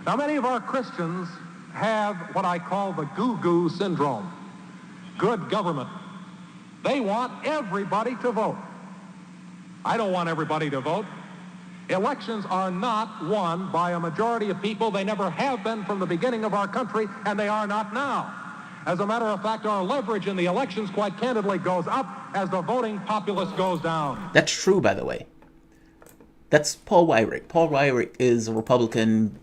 Now, many of our Christians have what I call the goo-goo syndrome. Good government. They want everybody to vote. I don't want everybody to vote. Elections are not won by a majority of people. They never have been from the beginning of our country, and they are not now. As a matter of fact, our leverage in the elections, quite candidly, goes up as the voting populace goes down. That's true, by the way. That's Paul Weyrich. Paul Weyrich is a Republican,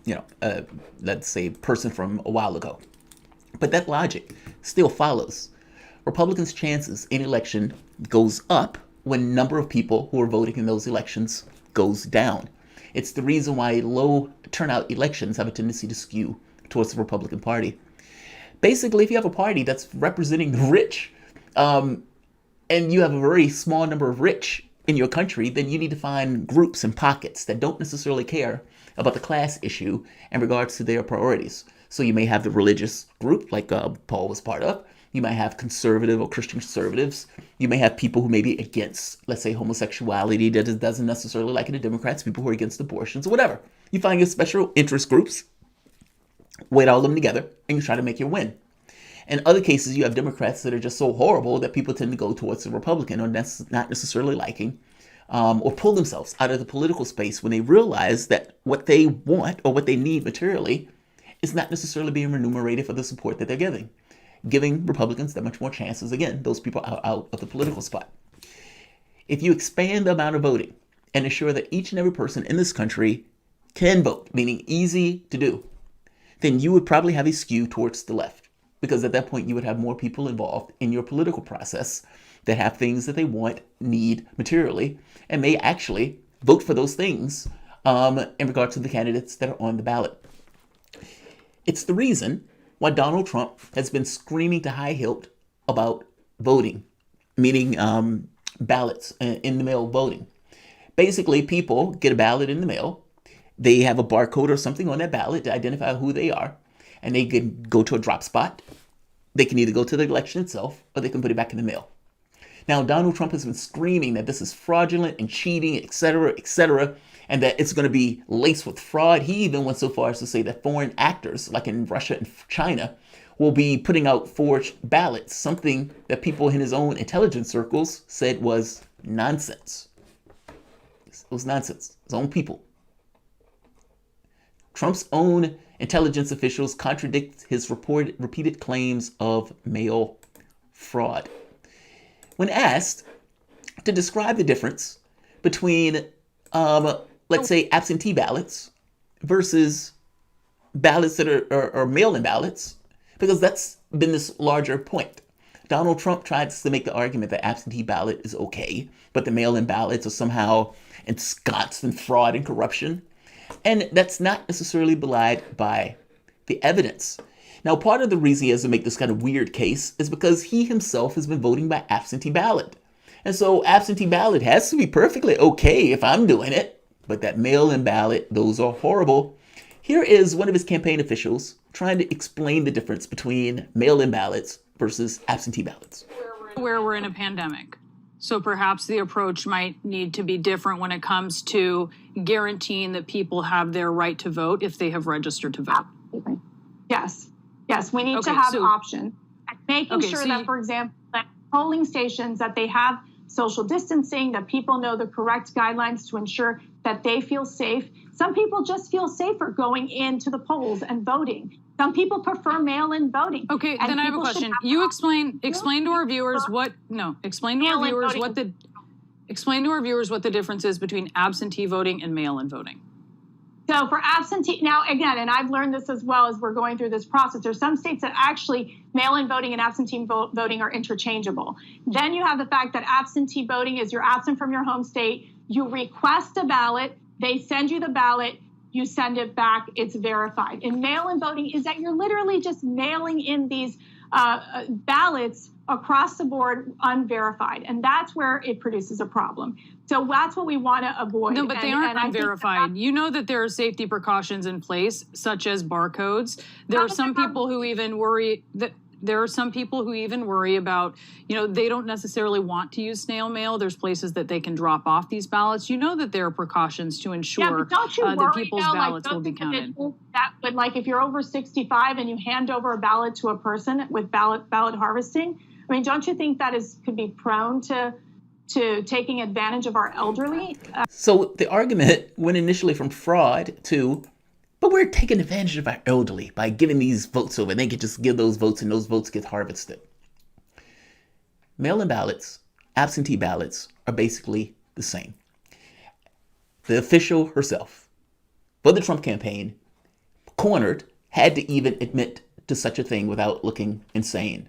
let's say, person from a while ago. But that logic still follows. Republicans' chances in election goes up when number of people who are voting in those elections goes down. It's the reason why low turnout elections have a tendency to skew towards the Republican Party. Basically, if you have a party that's representing the rich, and you have a very small number of rich in your country, then you need to find groups and pockets that don't necessarily care about the class issue in regards to their priorities. So you may have the religious group, like Paul was part of. You might have conservative or Christian conservatives. You may have people who may be against, let's say, homosexuality that doesn't necessarily like the Democrats, people who are against abortions or whatever. You find your special interest groups, weight all of them together, and you try to make your win. In other cases, you have Democrats that are just so horrible that people tend to go towards the Republican or not necessarily liking, or pull themselves out of the political space when they realize that what they want or what they need materially is not necessarily being remunerated for the support that they're giving Republicans that much more chances. Again, those people are out of the political spot. If you expand the amount of voting and ensure that each and every person in this country can vote, meaning easy to do, then you would probably have a skew towards the left. Because at that point, you would have more people involved in your political process that have things that they want, need materially, and may actually vote for those things in regard to the candidates that are on the ballot. It's the reason why Donald Trump has been screaming to high hilt about voting, meaning ballots in the mail voting. Basically, people get a ballot in the mail. They have a barcode or something on that ballot to identify who they are, and they can go to a drop spot. They can either go to the election itself or they can put it back in the mail. Now, Donald Trump has been screaming that this is fraudulent and cheating, et cetera, and that it's going to be laced with fraud. He even went so far as to say that foreign actors, like in Russia and China, will be putting out forged ballots, something that people in his own intelligence circles said was nonsense. It was nonsense. His own people. Trump's own intelligence officials contradict his repeated claims of mail fraud. When asked to describe the difference between, let's say, absentee ballots versus ballots that are mail-in ballots, because that's been this larger point. Donald Trump tries to make the argument that absentee ballot is okay, but the mail-in ballots are somehow ensconced in fraud and corruption. And that's not necessarily belied by the evidence. Now, part of the reason he has to make this kind of weird case is because he himself has been voting by absentee ballot. And so absentee ballot has to be perfectly okay if I'm doing it. But that mail-in ballot, those are horrible. Here is one of his campaign officials trying to explain the difference between mail-in ballots versus absentee ballots. Where we're in a pandemic. So perhaps the approach might need to be different when it comes to guaranteeing that people have their right to vote if they have registered to vote. Absolutely. Yes, we need to have options. Making sure that, for example, that polling stations, that they have social distancing, that people know the correct guidelines to ensure that they feel safe. Some people just feel safer going into the polls and voting. Some people prefer mail-in voting. Okay, then I have a question. You explain to our viewers explain to our viewers what the difference is between absentee voting and mail-in voting. So for absentee, now again, and I've learned this as well as we're going through this process, there's some states that actually mail-in voting and absentee voting are interchangeable. Then you have the fact that absentee voting is you're absent from your home state, you request a ballot, they send you the ballot, you send it back, it's verified. And mail-in voting is that you're literally just mailing in these ballots across the board unverified. And that's where it produces a problem. So that's what we want to avoid. No, but they aren't unverified. You know that there are safety precautions in place, such as barcodes. There are some people who even worry that There are some people who even worry about, they don't necessarily want to use snail mail. There's places that they can drop off these ballots. You know that there are precautions to ensure that people's ballots will be counted. That would, like, if you're over 65 and you hand over a ballot to a person with ballot harvesting, I mean, don't you think that could be prone to taking advantage of our elderly? So the argument went initially from fraud to, but we're taking advantage of our elderly by giving these votes over. They could just give those votes and those votes get harvested. Mail-in ballots, absentee ballots are basically the same. The official herself for the Trump campaign, cornered, had to even admit to such a thing without looking insane.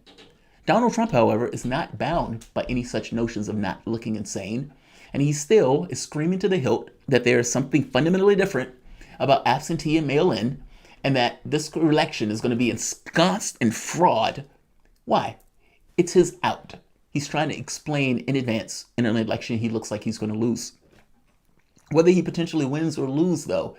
Donald Trump, however, is not bound by any such notions of not looking insane, and he still is screaming to the hilt that there is something fundamentally different about absentee and mail-in, and that this election is going to be ensconced in fraud. Why? It's his out. He's trying to explain in advance in an election he looks like he's going to lose. Whether he potentially wins or loses, though,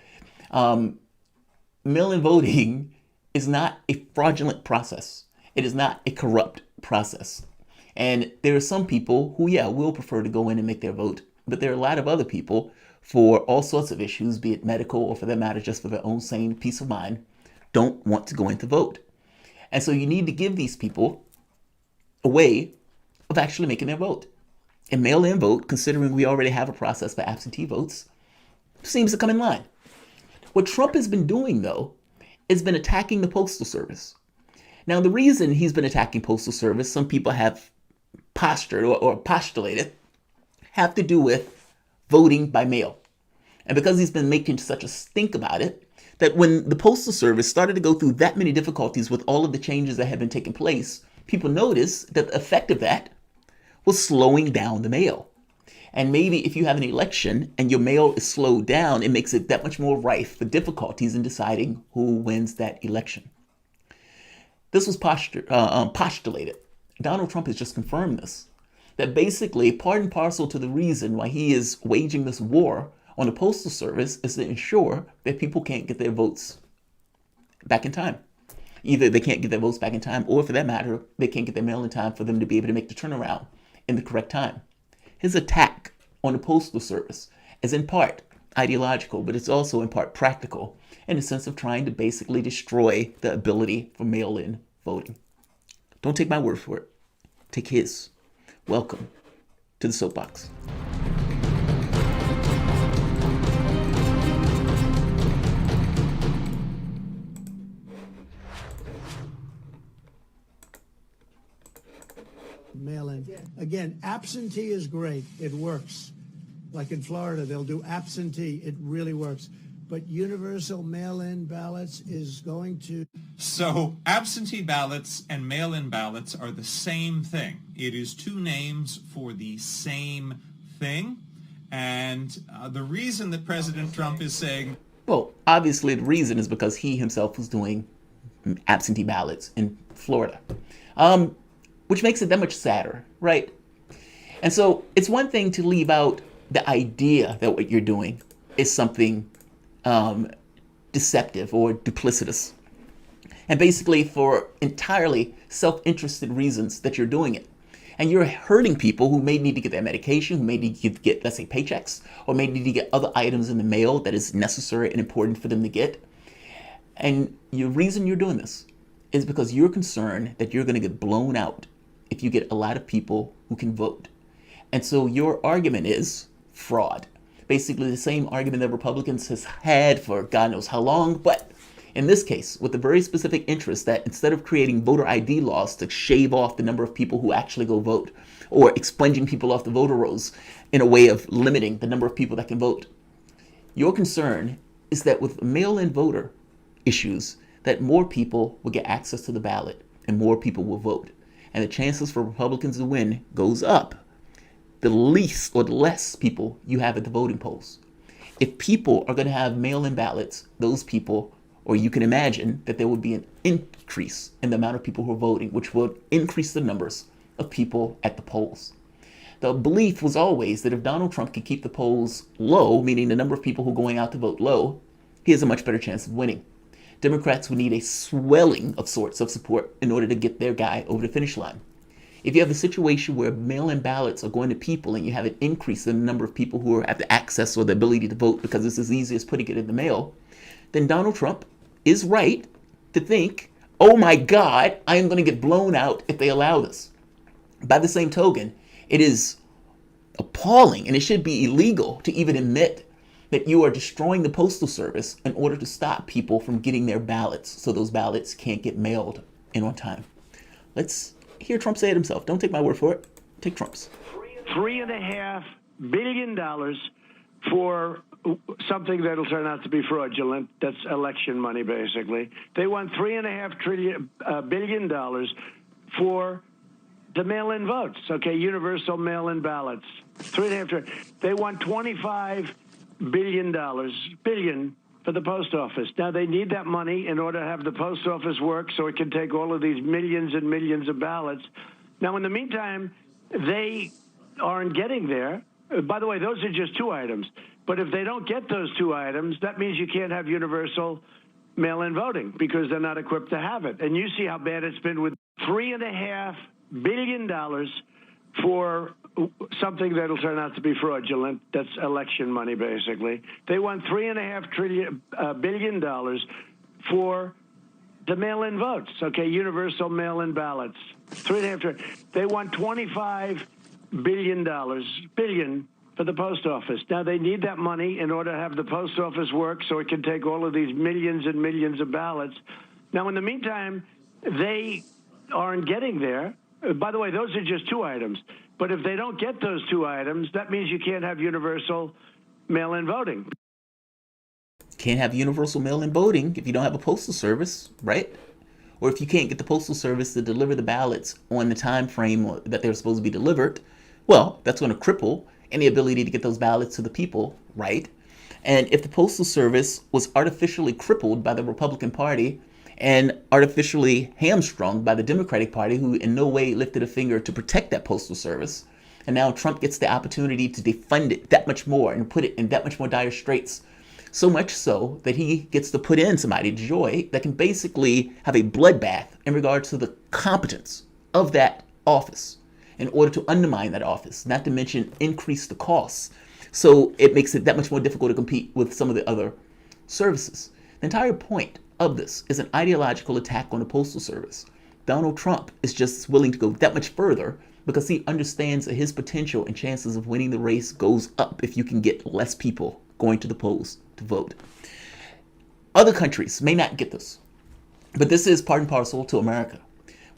mail-in voting is not a fraudulent process. It is not a corrupt process. And there are some people who, will prefer to go in and make their vote, but there are a lot of other people, for all sorts of issues, be it medical or for that matter, just for their own sane peace of mind, don't want to go in to vote. And so you need to give these people a way of actually making their vote. And mail-in vote, considering we already have a process for absentee votes, seems to come in line. What Trump has been doing, though, has been attacking the Postal Service. Now, the reason he's been attacking Postal Service, some people have postured or postulated, have to do with voting by mail. And because he's been making such a stink about it, that when the Postal Service started to go through that many difficulties with all of the changes that have been taking place, people noticed that the effect of that was slowing down the mail. And maybe if you have an election and your mail is slowed down, it makes it that much more rife for difficulties in deciding who wins that election. This was postulated. Donald Trump has just confirmed this. That basically part and parcel to the reason why he is waging this war on the Postal Service is to ensure that people can't get their votes back in time. Either they can't get their votes back in time, or for that matter, they can't get their mail in time for them to be able to make the turnaround in the correct time. His attack on the Postal Service is in part ideological, but it's also in part practical, in the sense of trying to basically destroy the ability for mail-in voting. Don't take my word for it. Take his. Welcome to the Soapbox. Mail-in. Again, absentee is great. It works. Like in Florida, they'll do absentee. It really works. But universal mail-in ballots is going to... So absentee ballots and mail-in ballots are the same thing. It is two names for the same thing. And the reason that President Trump is saying... Well, obviously the reason is because he himself was doing absentee ballots in Florida. Which makes it that much sadder, right? And so it's one thing to leave out the idea that what you're doing is something deceptive or duplicitous. And basically for entirely self-interested reasons that you're doing it. And you're hurting people who may need to get their medication, who may need to get, let's say, paychecks, or may need to get other items in the mail that is necessary and important for them to get. And the reason you're doing this is because you're concerned that you're going to get blown out if you get a lot of people who can vote. And so your argument is fraud. Basically the same argument that Republicans has had for God knows how long, but in this case, with the very specific interest that instead of creating voter ID laws to shave off the number of people who actually go vote, or expunging people off the voter rolls in a way of limiting the number of people that can vote, your concern is that with mail-in voter issues, that more people will get access to the ballot and more people will vote. And the chances for Republicans to win goes up the least or the less people you have at the voting polls. If people are going to have mail-in ballots, those people, or you can imagine that there would be an increase in the amount of people who are voting, which would increase the numbers of people at the polls. The belief was always that if Donald Trump could keep the polls low, meaning the number of people who are going out to vote low, he has a much better chance of winning. Democrats would need a swelling of sorts of support in order to get their guy over the finish line. If you have a situation where mail-in ballots are going to people and you have an increase in the number of people who have the access or the ability to vote because it's as easy as putting it in the mail, then Donald Trump is right to think, oh my God, I am going to get blown out if they allow this. By the same token, it is appalling and it should be illegal to even admit that you are destroying the Postal Service in order to stop people from getting their ballots so those ballots can't get mailed in on time. Let's hear Trump say it himself. Don't take my word for it. Take Trump's. $3.5 billion for something that'll turn out to be fraudulent. That's election money, basically. They want $3.5 billion for the mail-in votes. Okay, universal mail-in ballots. $3.5 trillion. They want $25 billion for the post office. Now, they need that money in order to have the post office work so it can take all of these millions and millions of ballots. Now, in the meantime, they aren't getting there. By the way, those are just two items. But if they don't get those two items, that means you can't have universal mail-in voting because they're not equipped to have it. And you see how bad it's been with $3.5 billion for something that'll turn out to be fraudulent. That's election money, basically. They want $3.5 billion for the mail-in votes. Okay, universal mail-in ballots. $3.5 trillion. They want $25 billion for the post office. Now, they need that money in order to have the post office work so it can take all of these millions and millions of ballots. Now, in the meantime, they aren't getting there. By the way, those are just two items. But if they don't get those two items, that means you can't have universal mail-in voting. Can't have universal mail-in voting if you don't have a postal service, right? Or if you can't get the postal service to deliver the ballots on the time frame that they're supposed to be delivered, well, that's going to cripple any ability to get those ballots to the people, right? And if the postal service was artificially crippled by the Republican Party and artificially hamstrung by the Democratic Party, who in no way lifted a finger to protect that postal service, and now Trump gets the opportunity to defund it that much more and put it in that much more dire straits, so much so that he gets to put in somebody, Joy, that can basically have a bloodbath in regards to the competence of that office in order to undermine that office, not to mention increase the costs. So it makes it that much more difficult to compete with some of the other services. The entire point of this is an ideological attack on the Postal Service. Donald Trump is just willing to go that much further because he understands that his potential and chances of winning the race goes up if you can get less people going to the polls to vote. Other countries may not get this, but this is part and parcel to America.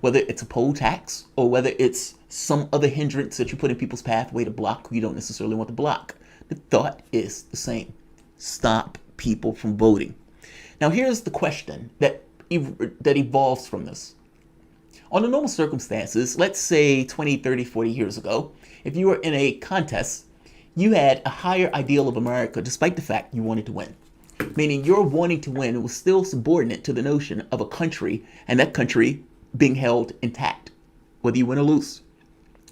Whether it's a poll tax or whether it's some other hindrance that you put in people's pathway to block who you don't necessarily want to block, the thought is the same. Stop people from voting. Now, here's the question that evolves from this. Under normal circumstances, let's say 20, 30, 40 years ago, if you were in a contest, you had a higher ideal of America despite the fact you wanted to win. Meaning your wanting to win was still subordinate to the notion of a country and that country being held intact, whether you win or lose.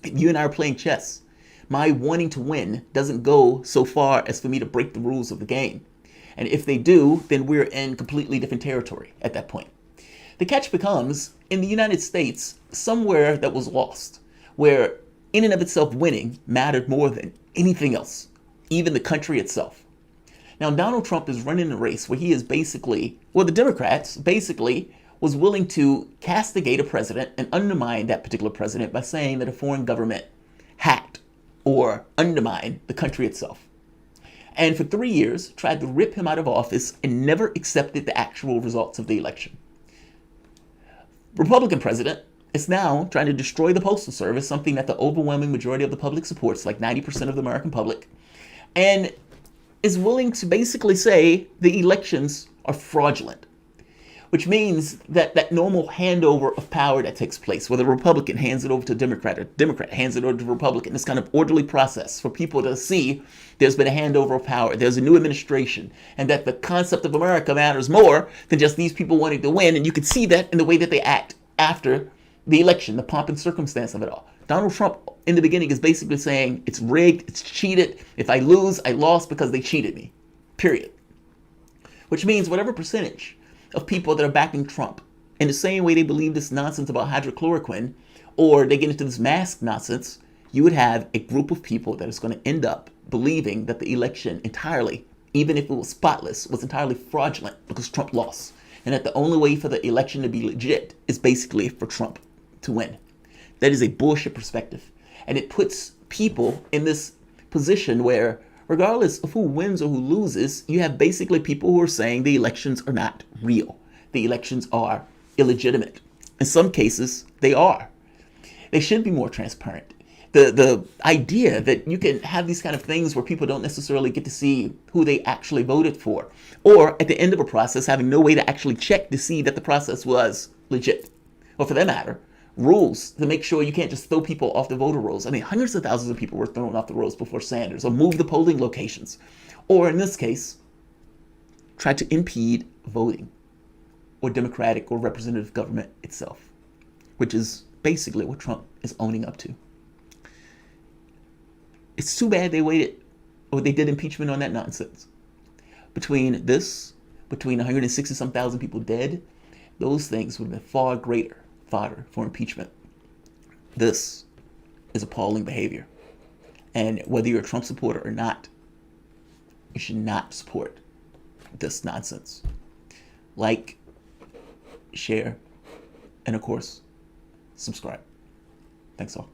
You and I are playing chess. My wanting to win doesn't go so far as for me to break the rules of the game. And if they do, then we're in completely different territory at that point. The catch becomes, in the United States, somewhere that was lost, where in and of itself winning mattered more than anything else, even the country itself. Now, Donald Trump is running a race where he is basically, well, the Democrats basically was willing to castigate a president and undermine that particular president by saying that a foreign government hacked or undermined the country itself. And for 3 years, tried to rip him out of office and never accepted the actual results of the election. Republican president is now trying to destroy the Postal Service, something that the overwhelming majority of the public supports, like 90% of the American public, and is willing to basically say the elections are fraudulent. Which means that that normal handover of power that takes place, where the Republican hands it over to Democrat or Democrat hands it over to Republican, this kind of orderly process for people to see there's been a handover of power, there's a new administration, and that the concept of America matters more than just these people wanting to win. And you can see that in the way that they act after the election, the pomp and circumstance of it all. Donald Trump, in the beginning, is basically saying it's rigged, it's cheated. If I lose, I lost because they cheated me, period. Which means whatever percentage of people that are backing Trump. In the same way they believe this nonsense about hydrochloroquine, or they get into this mask nonsense, you would have a group of people that is going to end up believing that the election entirely, even if it was spotless, was entirely fraudulent because Trump lost. And that the only way for the election to be legit is basically for Trump to win. That is a bullshit perspective. And it puts people in this position where, regardless of who wins or who loses, you have basically people who are saying the elections are not real. The elections are illegitimate. In some cases, they are. They should be more transparent. The idea that you can have these kind of things where people don't necessarily get to see who they actually voted for, or at the end of a process having no way to actually check to see that the process was legit, or for that matter, rules to make sure you can't just throw people off the voter rolls. I mean, hundreds of thousands of people were thrown off the rolls before Sanders, or move the polling locations, or in this case, try to impede voting, or democratic or representative government itself, which is basically what Trump is owning up to. It's too bad they waited, or they did impeachment on that nonsense. Between 160-some thousand people dead, those things would have been far greater fodder for impeachment. This is appalling behavior. And whether you're a Trump supporter or not, you should not support this nonsense. Like, share, and of course, subscribe. Thanks all.